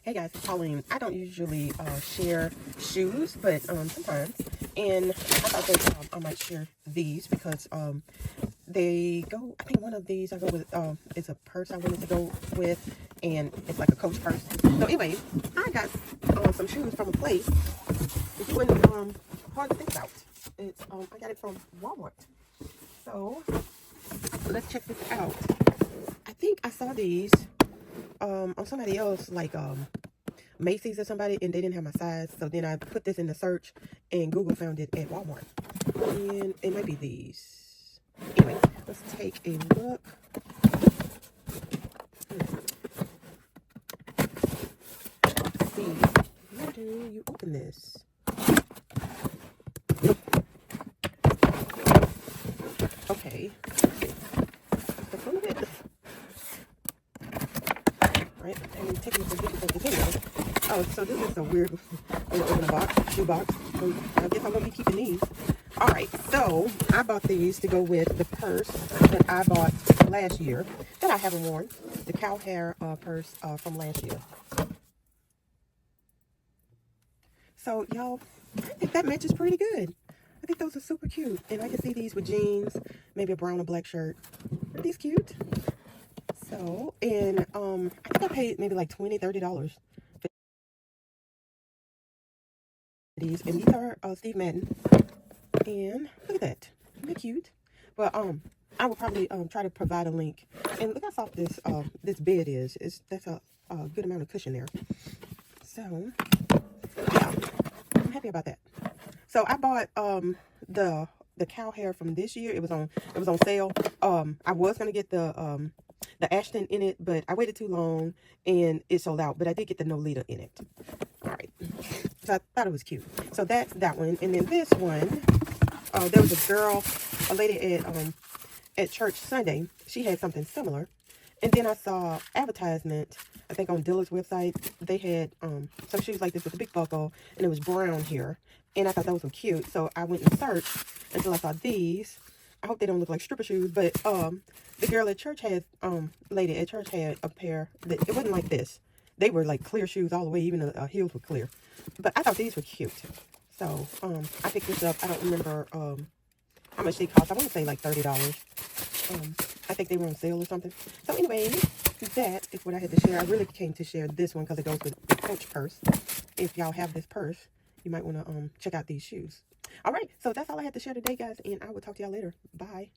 Hey guys, it's Pauline. I don't usually share shoes, but sometimes. And I thought that I might share these because they go, I think one of these I go with, it's a purse I wanted to go with, and it's like a Coach purse. So anyway, I got some shoes from a place that you wouldn't hardly think about. It's I got it from Walmart. So let's check this out. I think I saw these on somebody else, like Macy's or somebody, and they didn't have my size. So then I put this in the search, and Google found it at Walmart. And it might be these. Anyway, let's take a look. Let's see. How do you open this? Okay. The front of it. Right, and technical difficulties anyway. Oh, so this is a weird way to open a box, shoe box. So I guess I'm gonna be keeping these. All right, so I bought these to go with the purse that I bought last year that I haven't worn, the cowhair purse from last year. So y'all, I think that matches pretty good. I think those are super cute, and I can see these with jeans, maybe a brown or black shirt. Are these cute? So, and I think I paid maybe like $20, $30 for these. And these are Steve Madden. And look at that. Isn't that cute? But I will probably try to provide a link. And look how soft this this bed is. That's a good amount of cushion there. So yeah, I'm happy about that. So I bought the cow hair from this year. It was on sale. I was gonna get the Ashton in it, but I waited too long and it sold out. But I did get the Nolita in it. All right, so I thought it was cute. So that's that one. And then this one, there was a lady at church Sunday. She had something similar. And then I saw advertisement, I think on Dillard's website. They had some shoes like this with a big buckle, and it was brown here. And I thought those were cute, so I went and searched until I saw these. I hope they don't look like stripper shoes, but the girl at church had, lady at church had a pair that, it wasn't like this. They were like clear shoes all the way, even the heels were clear. But I thought these were cute. So I picked this up. I don't remember how much they cost. I want to say like $30. I think they were on sale or something. So anyway, that is what I had to share. I really came to share this one because it goes with the Coach purse. If y'all have this purse, you might want to check out these shoes. All right, so that's all I had to share today, guys, and I will talk to y'all later. Bye.